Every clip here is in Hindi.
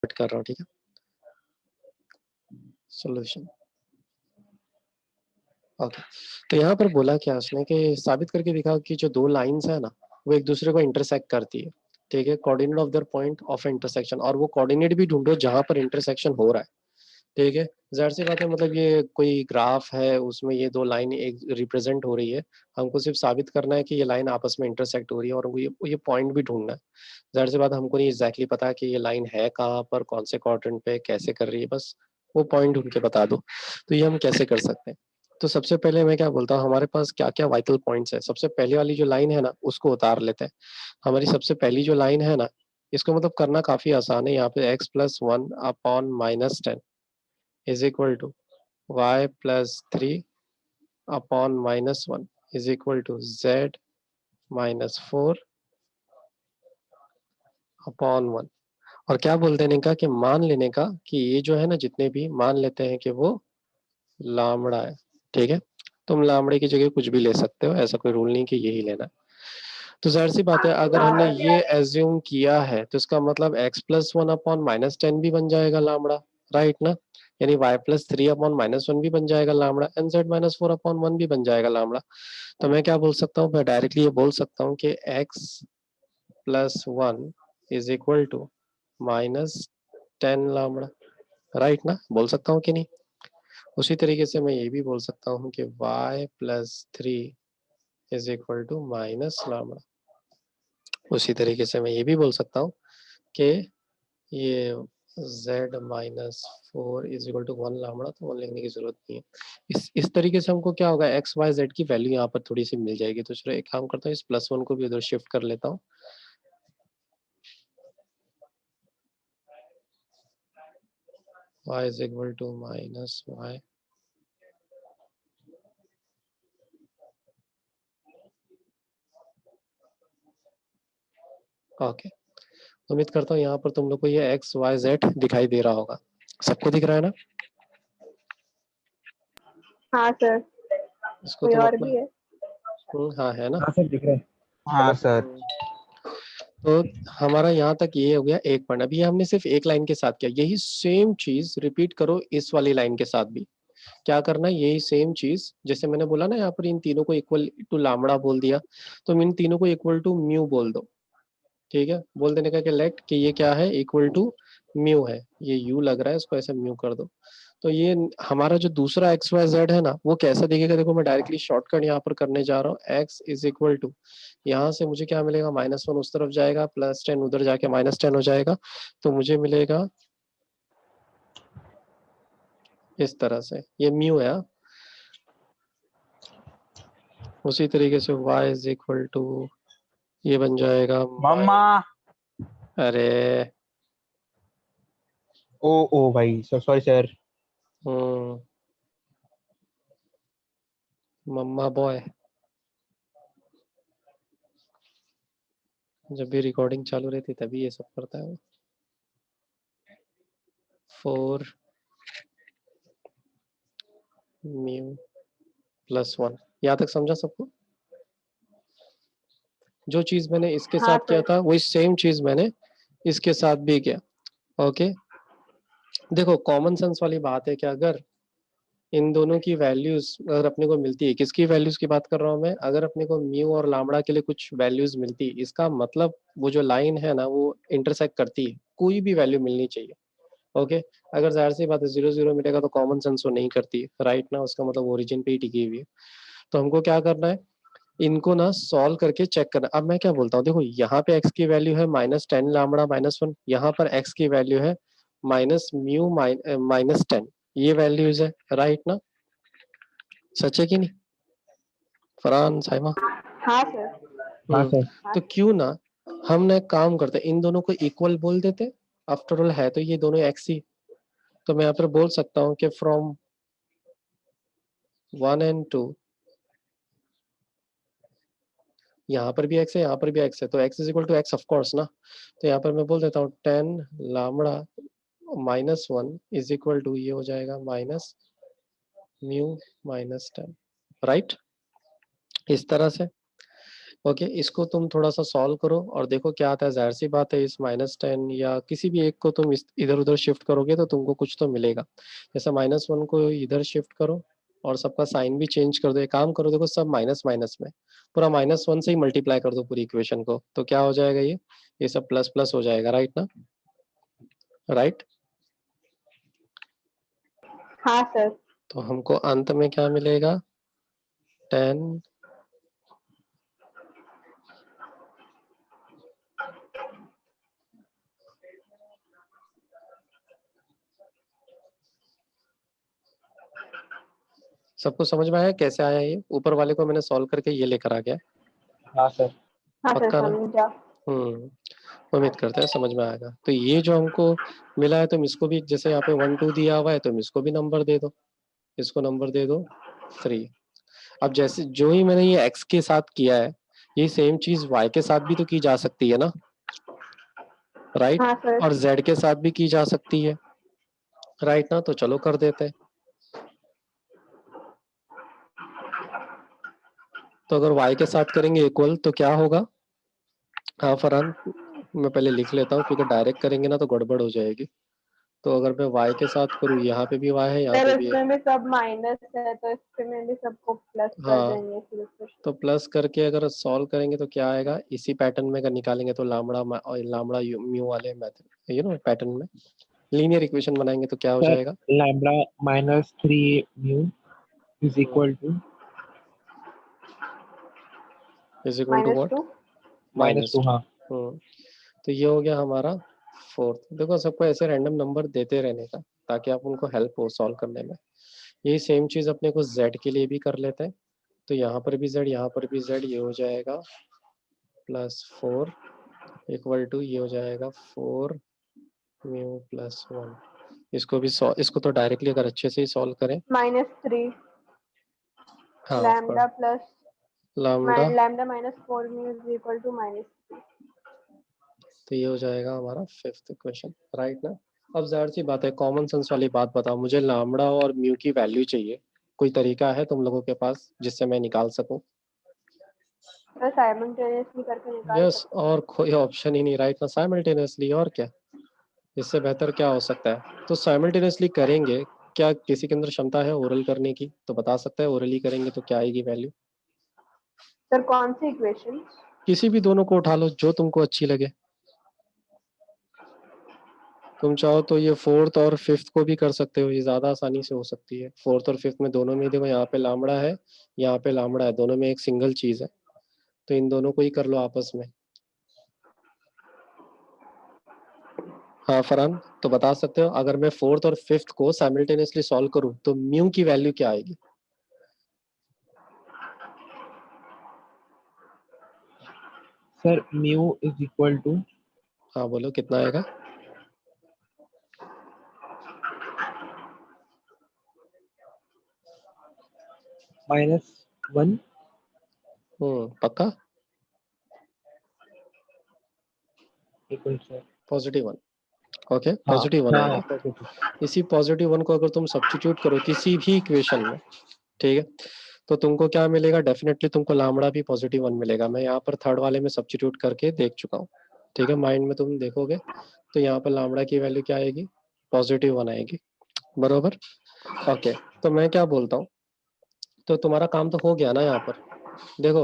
कर रहा हूँ, ठीक है। Solution okay. तो यहाँ पर बोला क्या उसने कि साबित करके दिखा कि जो दो लाइंस है ना वो एक दूसरे को इंटरसेक्ट करती है, ठीक है। Coordinate of their point of intersection, और वो कोऑर्डिनेट भी ढूंढो जहां पर इंटरसेक्शन हो रहा है, ठीक है। जाहिर सी बात है, मतलब ये कोई ग्राफ है, उसमें ये दो लाइन एक रिप्रेजेंट हो रही है, हमको सिर्फ साबित करना है कि ये लाइन आपस में इंटरसेक्ट हो रही है, और ये पॉइंट भी ढूंढना है। जाहिर सी बात है, हमको नहीं एग्जैक्टली पता कि ये लाइन है कहाँ पर, कौन से क्वाड्रेंट पे, कैसे कर रही है, बस वो पॉइंट ढूंढ के बता दो। तो ये हम कैसे कर सकते हैं? तो सबसे पहले मैं क्या बोलता हूँ, हमारे पास क्या क्या वाइटल पॉइंट्स है। सबसे पहली वाली जो लाइन है ना उसको उतार लेते हैं। हमारी सबसे पहली जो लाइन है ना, इसको मतलब करना काफी आसान है। यहाँ पे x+1/-10 is equal to y+3/-1 is equal to z-4/1। और क्या बोल देने का कि मान लेने का कि ये जो है ना, जितने भी मान लेते हैं कि वो लामड़ा है, ठीक है। तुम लामड़े की जगह कुछ भी ले सकते हो, ऐसा कोई रूल नहीं कि यही लेना है। तो जाहिर सी बात है, अगर हमने ये एज्यूम किया है तो इसका मतलब x+1/-10 भी बन जाएगा लामड़ा, राइट ना। यानी y+3/-1 भी बन जाएगा लामड़ा, एंड z-4/1 भी बन जाएगा लामड़ा। तो मैं क्या बोल सकता हूँ, मैं डायरेक्टली ये बोल सकता हूँ कि x+1 is equal to -10 lambda, right ना। बोल सकता हूँ कि नहीं? उसी तरीके से मैं ये भी बोल सकता हूँ कि y+3 is equal to minus lambda. उसी तरीके से मैं ये भी बोल सकता हूँ कि ये z-4 is equal to 1 lambda, तो 1 लिखने की जरूरत नहीं है। इस तरीके से हमको क्या होगा, x y z की वैल्यू यहाँ पर थोड़ी सी मिल जाएगी। तो चलो एक काम करता हूँ, इस +1 को भी उधर शिफ्ट कर लेता हूँ। y is equal to -y, okay. उम्मीद करता हूँ यहाँ पर तुम लोग को ये x y z दिखाई दे रहा होगा। सबको दिख रहा है ना? हाँ सर। इसको कोई तुम और अपना भी है? हाँ है ना। हाँ सर दिख रहा है। हाँ सर। तो हमारा यहाँ तक ये हो गया एक पॉइंट। अभी हमने सिर्फ एक लाइन के साथ किया, यही सेम चीज रिपीट करो इस वाली लाइन के साथ भी। क्या करना है, यही सेम चीज, जैसे मैंने बोला ना यहाँ पर इन तीनों को इक्वल टू लामड़ा बोल दिया, तो इन तीनों को इक्वल टू म्यू बोल दो, ठीक है। बोल देने का कि लेट कि ये क्या है, इक्वल टू म्यू है। ये यू लग रहा है, इसको ऐसे म्यू कर दो। तो ये हमारा जो दूसरा एक्स वाई जेड है ना, वो कैसा दिखेगा, देखो मैं डायरेक्टली शॉर्टकट यहाँ पर करने जा रहा हूँ। एक्स इज इक्वल टू, यहाँ से मुझे क्या मिलेगा, -1 उस तरफ जाएगा, +10 उधर जाके -10 हो जाएगा, तो मुझे मिलेगा इस तरह से, ये म्यू है। उसी तरीके से y इज इक्वल टू, ये बन जाएगा मम्मा। अरे ओ ओ भाई सर, सॉरी सर। मम्मा बॉय। जब भी रिकॉर्डिंग चालू रहती तभी ये सब करता है। 4 म्यू +1, यहाँ तक समझा सबको? जो चीज मैंने इसके हाँ साथ किया सर। था वही सेम चीज मैंने इसके साथ भी किया। ओके, देखो कॉमन सेंस वाली बात है कि अगर इन दोनों की वैल्यूज अगर अपने को मिलती है, किसकी वैल्यूज की बात कर रहा हूँ मैं, अगर अपने को म्यू और लामड़ा के लिए कुछ वैल्यूज मिलती है, इसका मतलब वो जो लाइन है ना वो इंटरसेक्ट करती है, कोई भी वैल्यू मिलनी चाहिए। ओके, अगर जाहिर सी बात है 0 0 मिलेगा तो कॉमन सेंस वो नहीं करती है, राइट ना। उसका मतलब ओरिजिन पे ही टिकी हुई है। तो हमको क्या करना है, इनको ना सॉल्व करके चेक करना। अब मैं क्या बोलता हूँ, देखो यहाँ पे x की वैल्यू है -10 लामड़ा -1, यहाँ पर x की वैल्यू है -म्यू -10, ये वैल्यूज है, राइट ना। सच है कि नहीं फरहान साहिमा? हाँ सर। हाँ हम्म। सर। तो क्यों ना हम ना एक काम करते, इन दोनों को इक्वल बोल देते, आफ्टर ऑल है तो ये दोनों x ही। तो मैं यहाँ पर बोल सकता हूँ कि फ्रॉम 1 and 2, यहाँ पर भी x है, यहाँ पर भी x है, तो x is equal to x of course ना। तो यहाँ पर मैं बोल देता हूँ 10 लामड़ा -1 इज इक्वल टू, ये हो जाएगा -म्यू -10, राइट। इस तरह से ओके, इसको तुम थोड़ा सा सॉल्व करो और देखो क्या आता है। जाहिर सी बात है, इस -10 या किसी भी एक को तुम इधर उधर शिफ्ट करोगे तो तुमको कुछ तो मिलेगा। जैसे -1 को इधर शिफ्ट करो और सबका साइन भी चेंज कर दो। एक काम करो, देखो सब माइनस माइनस में, पूरा -1 से ही मल्टीप्लाई कर दो पूरी इक्वेशन को, तो क्या हो जाएगा, ये सब प्लस प्लस हो जाएगा, राइट ना? राइट। हाँ सर। तो हमको अंत में क्या मिलेगा, 10 सबको समझ में आया कैसे आया? ये ऊपर वाले को मैंने सॉल्व करके ये लेकर आ गया, हाँ सर। हाँ सर, पक्का ना? समझा। उम्मीद करते हैं समझ में आएगा। तो ये जो हमको मिला है, तुम इसको भी, जैसे यहाँ पे 1 2 दिया हुआ है, तुम इसको भी नंबर दे दो, इसको नंबर दे दो 3। अब जैसे जो ही मैंने ये x के साथ किया है, ये सेम चीज y के साथ भी तो की जा सकती है ना, राइट? हाँ सर। और z के साथ भी की जा सकती है, राइट ना? तो चलो कर देते हैं। तो अगर y के साथ करेंगे इक्वल तो क्या होगा? हाँ फरहान, मैं पहले लिख लेता हूँ क्योंकि डायरेक्ट करेंगे ना तो गड़बड़ हो जाएगी। तो अगर मैं y के साथ करूँ, यहाँ पे भी y है, यहाँ सर पे भी है। इसमें भी सब माइनस है तो इसमें भी सबको प्लस कर हाँ, देंगे फिर। तो प्लस करके अगर सॉल्व करेंगे तो क्या आएगा, इसी पैटर्न में अगर निकालेंगे तो लामड़ा म्यू वाले मेथड, पैटर्न में लीनियर इक्वेशन बनाएंगे तो क्या हो सर जाएगा? Lambda -3 mu is equal to is equal to what? -2। -2। हाँ तो ये हो गया हमारा फोर्थ। देखो सबको ऐसे रैंडम नंबर देते रहने का, ताकि आप उनको हेल्प हो सॉल्व करने में। यही सेम चीज अपने को z के लिए भी कर लेते हैं। तो यहाँ पर भी z, यहाँ पर भी z, ये हो जाएगा +4 इक्वल टू, ये हो जाएगा 4 म्यू +1। इसको तो डायरेक्टली अगर अच्छे से ही सॉल्व करें, -3 हाँ lambda plus lambda, lambda -4 mu is equal to -3। तो ये हो जाएगा हमारा फिफ्थ इक्वेशन, राइट ना? अब जाहिर सी बात है, कॉमन सेंस वाली बात बताओ, मुझे लैम्बडा और म्यू की वैल्यू चाहिए। कोई तरीका है तुम लोगों के पास जिससे मैं निकाल सकूं? सर साइमल्टेनियसली करके निकाल यस, सकते हैं। और कोई ऑप्शन ही नहीं, राइट ना? साइमल्टेनियसली, और क्या इससे बेहतर क्या हो सकता है? तो साइमल्टेनियसली करेंगे। क्या किसी के अंदर क्षमता है ओरल करने की? तो बता सकता है ओरली करेंगे तो क्या आएगी वैल्यू? सर कौन सी इक्वेशन? किसी भी दोनों को उठा लो जो तुमको अच्छी लगे। तुम चाहो तो ये फोर्थ और फिफ्थ को भी कर सकते हो, ये ज्यादा आसानी से हो सकती है। फोर्थ और फिफ्थ में दोनों में देखो, यहाँ पे लामड़ा है, यहाँ पे लामड़ा है, दोनों में एक सिंगल चीज है, तो इन दोनों को ही कर लो आपस में। हाँ फरहान, तो बता सकते हो अगर मैं फोर्थ और फिफ्थ को साइमल्टेनियसली सॉल्व करूँ तो म्यू की वैल्यू क्या आएगी? Sir mu is equal to हाँ बोलो कितना आएगा? -1 पक्का? Equal sir. +1। ओके, हाँ +1 हाँ आएगा। हाँ, इसी +1 को अगर तुम सब्स्टिट्यूट करो किसी भी इक्वेशन में, ठीक है, तो तुमको क्या मिलेगा? डेफिनेटली तुमको लामड़ा भी +1 मिलेगा। मैं यहाँ पर थर्ड वाले में सब्स्टिट्यूट करके देख चुका हूँ, ठीक है, माइंड में तुम देखोगे तो यहाँ पर लामड़ा की वैल्यू क्या आएगी? +1 आएगी, बरोबर? ओके, तो मैं क्या बोलता हूँ, तो तुम्हारा काम तो हो गया ना यहाँ पर। देखो,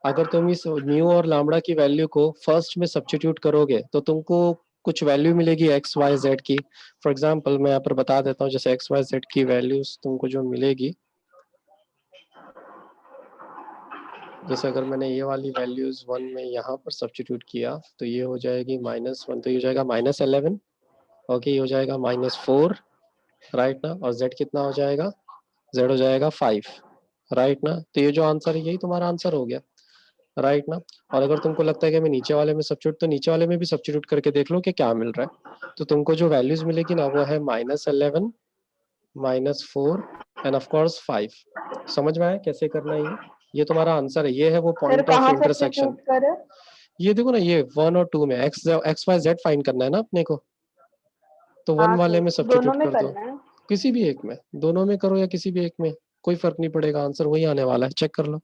अगर तुम इस म्यू और लामड़ा की वैल्यू को फर्स्ट में सब्स्टिट्यूट करोगे तो तुमको कुछ वैल्यू मिलेगी एक्स वाई जेड की। फॉर एग्जांपल मैं यहाँ पर बता देता हूँ, जैसे एक्स वाई जेड की वैल्यूज तुमको जो मिलेगी, जैसे अगर मैंने ये वाली वैल्यूज 1 में यहाँ पर सब्स्टिट्यूट किया तो ये हो जाएगी -1, तो ये हो जाएगा -11। ओके, ये हो जाएगा -4, राइट ना? और z कितना हो जाएगा? z हो जाएगा 5, राइट ना? तो ये जो आंसर है यही तुम्हारा आंसर हो गया, राइट ना? और अगर तुमको लगता है कि मैं नीचे वाले में सब्स्टिट्यूट, तो नीचे वाले में भी सब्स्टिट्यूट करके देख लो कि क्या मिल रहा है। तो तुमको जो वैल्यूज मिलेगी ना, वो है -11, -4 एंड ऑफ कोर्स 5। समझ में आया कैसे करना है? ये तुम्हारा आंसर है, ये है वो सर पॉइंट ऑफ कहाँ इंटरसेक्शन। सब्स्टिट्यूट करे? ये देखो ना, ये 1 और 2 में एक्स वाई जेड फाइंड करना है ना अपने को, तो 1 हाँ वाले सर, में दोनों सब्स्टिट्यूट में कर दो। करना है। किसी भी एक में, दोनों में करो या किसी भी एक में, कोई फर्क नहीं पड़ेगा, आंसर वही आने वाला है, चेक कर लो।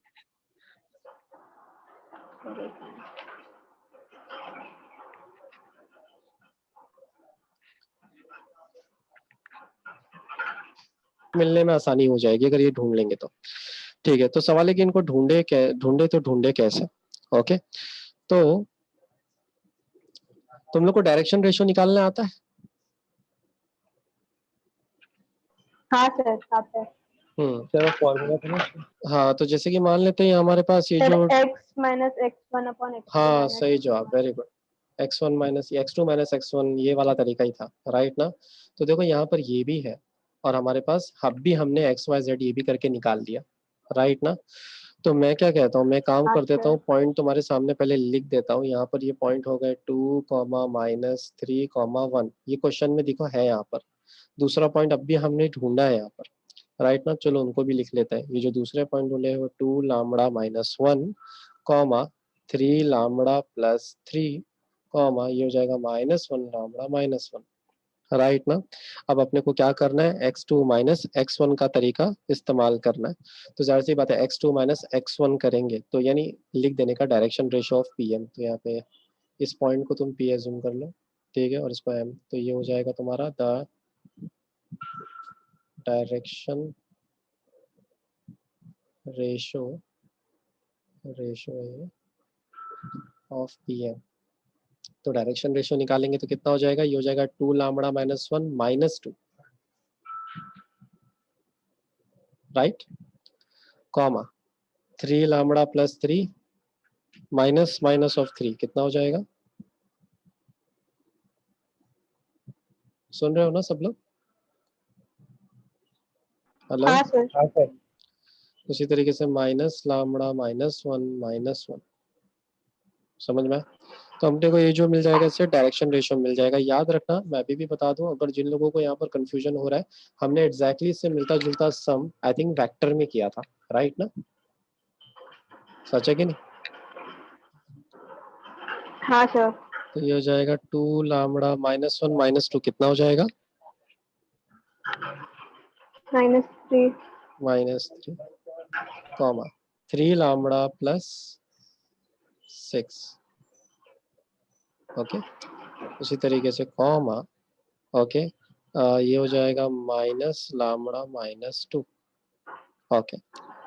मिलने में आसानी हो जाएगी अगर ये ढूंढ लेंगे तो। ठीक है, तो सवाल है कि इनको ढूंढे कैसे। ओके, तो तुम लोग को डायरेक्शन रेशियो निकालना आता है? हाँ सर आता है। सर वो फॉर्मूला था ना उसका? हाँ, तो जैसे कि मान लेते हैं हमारे पास ये सर जो, x minus x1 upon x2 हाँ माइनस सही जवाब, very good. x1 minus x2 minus x1, ये वाला तरीका ही था, राइट ना। तो देखो यहाँ पर ये भी है और हमारे पास हब भी हमने x y z ये भी करके निकाल दिया, राइट ना। तो मैं क्या कहता हूँ, मैं काम हाँ कर देता सर। हूँ, पॉइंट तुम्हारे सामने पहले लिख देता हूँ। यहाँ पर ये पॉइंट हो गए 2 कॉमा माइनस 3 कॉमा 1, ये क्वेश्चन में देखो है यहाँ पर। दूसरा पॉइंट अब भी हमने ढूंढा है यहाँ पर, राइट ना। चलो उनको भी लिख लेते हैं। ये जो दूसरे पॉइंट बोले वो 2 lambda minus 1 comma 3 lambda plus 3 comma ये हो जाएगा -1 लामड़ा -1, राइट ना। अब अपने को क्या करना है, x2 माइनस x1 का तरीका इस्तेमाल करना है। तो जाहिर सी बात है x2 माइनस x1 करेंगे तो यानी लिख देने का डायरेक्शन रेशियो ऑफ pm। तो यहाँ पे इस पॉइंट को तुम p एज्यूम कर लो, ठीक है, और इसको m, तो ये हो जाएगा तुम्हारा the direction ratio ratio of pm। तो डायरेक्शन रेशियो निकालेंगे तो कितना हो जाएगा, ये हो जाएगा 2 lambda minus 1 minus 2, right, comma 3 lambda plus 3 minus minus of 3, कितना हो जाएगा, सुन रहे हो ना सब लोग? हेलो। हाँ सर। हाँ सर। उसी तरीके से माइनस लामड़ा माइनस वन, समझ में? तो हमने को ये जो मिल जाएगा इससे डायरेक्शन रेशियो मिल जाएगा। याद रखना, मैं अभी भी बता दूं, अगर जिन लोगों को यहाँ पर कंफ्यूजन हो रहा है, हमने एग्जैक्टली इससे मिलता जुलता सम आई थिंक वेक्टर में किया था, राइट ना, सच है कि नहीं? हाँ सर। तो ये हो जाएगा 2 लामड़ा -1 -2, कितना हो जाएगा, -3 -3 कॉमा 3 लामड़ा प्लस 6, ओके। उसी तरीके से कॉमा, ओके, ये हो जाएगा माइनस लामड़ा -2, ओके।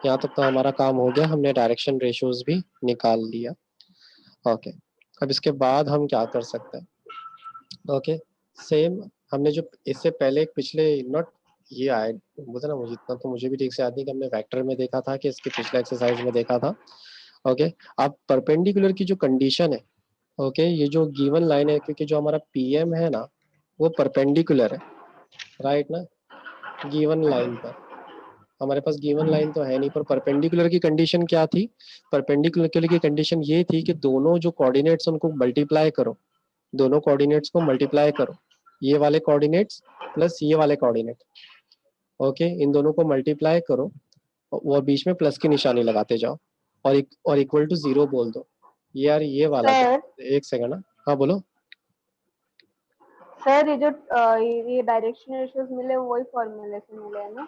यहाँ तक तो हमारा काम हो गया, हमने डायरेक्शन रेशियोज भी निकाल लिया, ओके। अब इसके बाद हम क्या कर सकते हैं, ओके, सेम हमने जो इससे पहले एक पिछले नॉट ये आए, बोलते ना, मुझे इतना तो मुझे भी ठीक से याद नहीं कि हमने वेक्टर में देखा था कि इसके पिछले एक्सरसाइज में देखा था, ओके। अब परपेंडिकुलर की जो कंडीशन है, ओके, ये जो गिवन लाइन है, क्योंकि जो हमारा पीएम है ना वो परपेंडिकुलर है, राइट ना, गिवन लाइन पर। हमारे पास गिवन लाइन तो है नहीं, पर परपेंडिकुलर की कंडीशन क्या थी, परपेंडिकुलर की कंडीशन ये थी कि दोनों जो कोऑर्डिनेट्स उनको मल्टीप्लाई करो, दोनों कोऑर्डिनेट्स को मल्टीप्लाई करो, ये वाले कोऑर्डिनेट्स प्लस ये वाले कोऑर्डिनेट, ओके, इन दोनों को मल्टीप्लाई करो और बीच में प्लस की निशानी लगाते जाओ और इक्वल टू 0 बोल दो। यार ये वाला सर। एक सेकंड, हाँ बोलो। सर ये जो ये डायरेक्शन रेशियोज मिले वही फॉर्मूले से मिले हैं ना,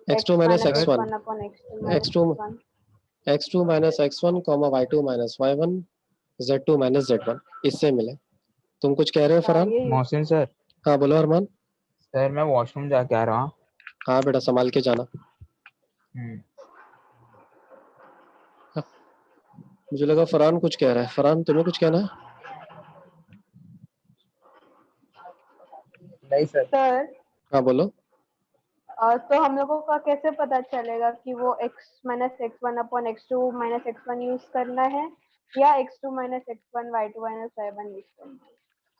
x2 x minus minus x1 x1 upon x2 minus x2 x1। x2 minus x1 y2 minus y1 z2 minus z1, इससे मिले। तुम कुछ कह रहे हो हाँ फरहान? ये मोहसिन सर। हाँ बोलो अरमान। सर मैं वॉशरूम जाके आ रहा हूँ। हाँ बेटा संभाल के जाना। हाँ, मुझे लगा फरहान कुछ कह रहा है। फरहान तुम्हें कुछ कहना है? नहीं सर। सर हाँ बोलो। तो हम लोगों का कैसे पता चलेगा कि वो x minus x1 upon x2 minus x1 use करना है या x2 minus x1 y2 minus y1 use करना है?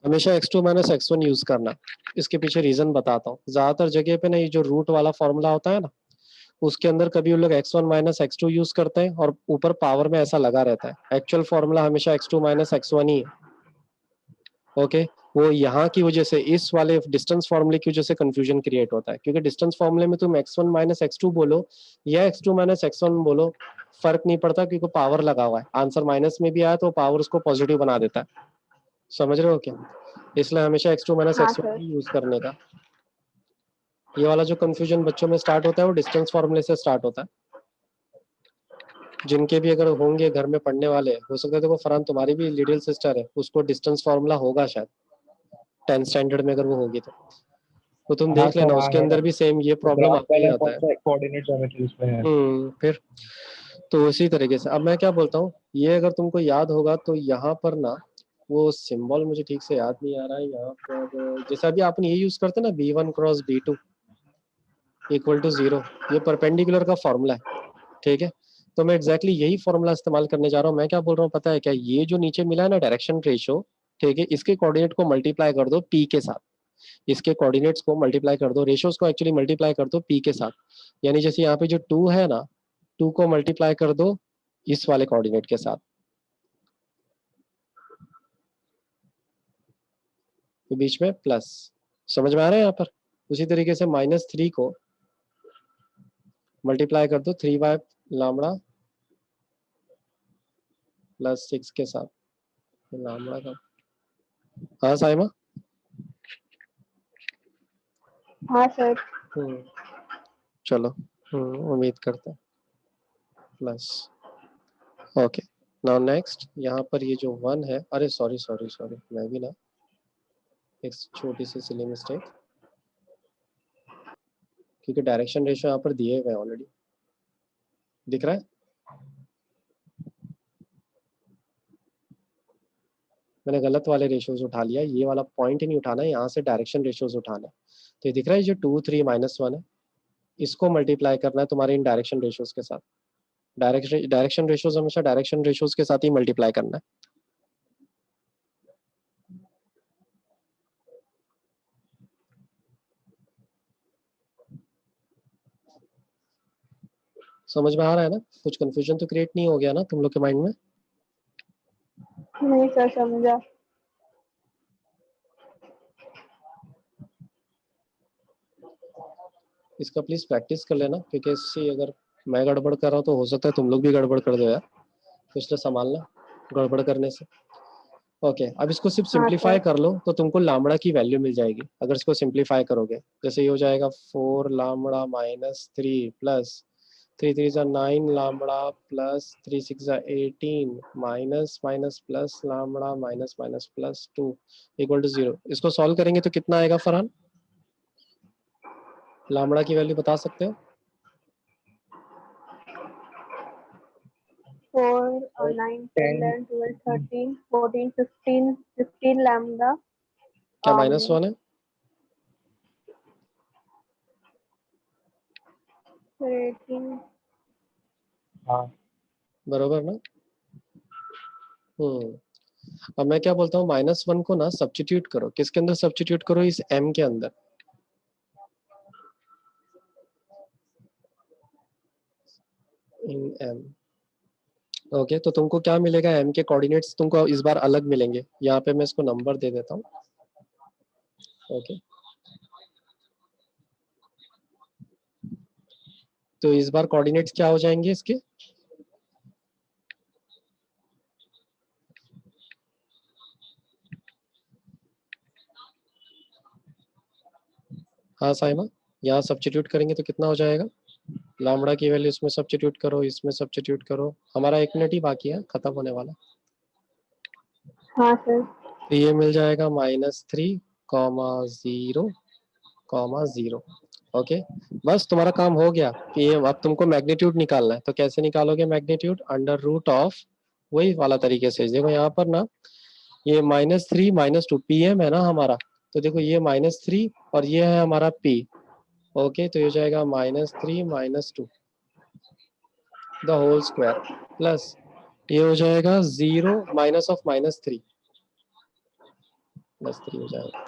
हमेशा x2 माइनस x1 यूज करना। इसके पीछे रीजन बताता हूँ। ज्यादातर जगह पे ना ये जो रूट वाला फॉर्मूला होता है ना, उसके अंदर कभी वो लोग x1 माइनस x2 यूज करते हैं और ऊपर पावर में ऐसा लगा रहता है। एक्चुअल फॉर्मूला हमेशा x2 माइनस x1 ही है, ओके। वो यहाँ की वजह से, इस वाले डिस्टेंस फॉर्मूले की वजह से कंफ्यूजन क्रिएट होता है, क्योंकि डिस्टेंस फॉर्मूले में तुम x1 माइनस x2 बोलो या x2 माइनस x1 बोलो, फर्क नहीं पड़ता, क्योंकि पावर लगा हुआ है। आंसर माइनस में भी आया तो पावर उसको पॉजिटिव बना देता है, समझ रहे हो क्या? इसलिए हमेशा x2 माइनस हाँ x1 सर। यूज करने का। ये वाला जो कंफ्यूजन बच्चों में स्टार्ट होता है वो डिस्टेंस फॉर्मूले से स्टार्ट होता है। जिनके भी अगर होंगे घर में पढ़ने वाले, हो सकता है देखो फरहान तुम्हारी भी लिटिल सिस्टर है, उसको डिस्टेंस फॉर्मूला होगा शायद 10th स्टैंडर्ड में अगर वो होगी तो। तो तुम हाँ देख सर, लेना, हाँ उसके है। अंदर भी सेम ये तो प्रॉब्लम ग्राफ आता ही वाला आता कौन है। सा कोऑर्डिनेट ज्योमेट्री उसमें है? फिर तो उसी तरीके से अब मैं क्या बोलता हूँ, ये अगर तुमको याद होगा तो यहाँ पर ना वो सिंबल मुझे ठीक से याद नहीं आ रहा है यहाँ पर, जैसे अभी आपने ये यूज करते ना B1 cross B2 equal to 0, ये परपेंडिकुलर का फॉर्मूला है, ठीक है। तो मैं एग्जैक्टली यही फॉर्मूला इस्तेमाल करने जा रहा हूँ। मैं क्या बोल रहा हूँ पता है क्या, ये जो नीचे मिला है ना डायरेक्शन रेशियो, ठीक है, इसके कोऑर्डिनेट को मल्टीप्लाई कर दो P के साथ, इसके कोऑर्डिनेट्स को मल्टीप्लाई कर दो, रेशियोज को एक्चुअली मल्टीप्लाई कर दो P के साथ। यानी जैसे यहाँ पे जो 2 है ना, 2 को मल्टीप्लाई कर दो इस वाले कोऑर्डिनेट के साथ, तो बीच में प्लस। समझ में आ रहा है यहाँ पर? उसी तरीके से -3 को मल्टीप्लाई कर दो 3y लामड़ा प्लस 6 के साथ, लामड़ा का। हाँ साइमा? हाँ सर। चलो उम्मीद करता हूँ प्लस। ओके, नाउ नेक्स्ट यहाँ पर ये जो 1 है, अरे सॉरी सॉरी सॉरी, मैं भी ना एक छोटी सी सिली मिस्टेक, क्योंकि डायरेक्शन रेशियो यहाँ पर दिए हुए हैं ऑलरेडी, दिख रहा है? मैंने गलत वाले रेशियोज उठा लिया, ये वाला पॉइंट ही नहीं उठाना है, यहाँ से डायरेक्शन रेशियोज उठाना है। तो ये दिख रहा है जो 2 3 -1 है, इसको मल्टीप्लाई करना है तुम्हारे इन डायरेक्शन रेशियोज के साथ। डायरेक्शन रेशियोज हमेशा डायरेक्शन रेशियोज के साथ ही मल्टीप्लाई करना है। समझ में आ रहा है ना? कुछ कंफ्यूजन तो क्रिएट नहीं हो गया ना तुम लोग के माइंड में? नहीं सर, समझा। इसका प्लीज प्रैक्टिस कर लेना, क्योंकि इससे अगर मैं गड़बड़ कर रहा हूँ तो हो सकता है तुम लोग भी गड़बड़ कर दो यार, तो इसलिए संभालना गड़बड़ करने से। ओके, अब इसको सिर्फ हाँ सिंप्लीफाई सर। कर लो तो तुमको लामड़ा की वैल्यू मिल जाएगी। अगर इसको सिंप्लीफाई करोगे, जैसे ये हो जाएगा 4 lambda -3 plus 3 3 9 lambda plus 3 6 18 minus minus plus lambda minus minus plus 2 equal to 0। इसको सॉल्व करेंगे तो कितना आएगा फरहान? लामड़ा की वैल्यू बता सकते हो? 4 9 10 11 12 13 14 15 15 lambda क्या -1 है? 18। हाँ बरोबर ना? अब मैं क्या बोलता हूँ, -1 को ना सब्स्टिट्यूट करो, किसके अंदर सब्स्टिट्यूट करो? इस m के अंदर। इन m, ओके, तो तुमको क्या मिलेगा? m के कोऑर्डिनेट्स तुमको इस बार अलग मिलेंगे। यहाँ पे मैं इसको नंबर दे देता हूँ। ओके, तो इस बार कोऑर्डिनेट्स क्या हो जाएंगे इसके? हाँ साइमा, यहाँ सब्स्टिट्यूट करेंगे तो कितना हो जाएगा? लामड़ा की वैल्यू इसमें सब्स्टिट्यूट करो, इसमें सब्स्टिट्यूट करो। हमारा 1 मिनट ही बाकी है, खत्म होने वाला। हाँ सर। तो ये मिल जाएगा -3, 0, 0। ओके, बस तुम्हारा काम हो गया। ये अब तुमको मैग्नीट्यूड निकालना है, तो कैसे निकालोगे मैग्नीट्यूड? अंडर रूट ऑफ, वही वाला तरीके से। देखो यहाँ पर ना ये -3 -2 PM है ना हमारा, तो देखो ये -3 और ये है हमारा P। ओके, तो ये हो जाएगा -3 -2 द होल स्क्वायर प्लस ये हो जाएगा 0 माइनस ऑफ -3 +3 हो जाएगा।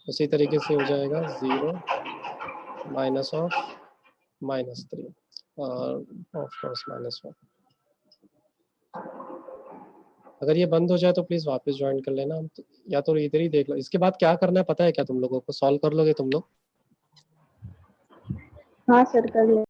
उसी तरीके से हो जाएगा 0 माइनस ऑफ -3 और ऑफ कोर्स -1। अगर ये बंद हो जाए तो प्लीज वापस ज्वाइन कर लेना। हम तो, या तो इधर ही देख लो। इसके बाद क्या करना है पता है क्या तुम लोगों को? सॉल्व कर लोगे तुम लोग? हाँ सर, कर ले।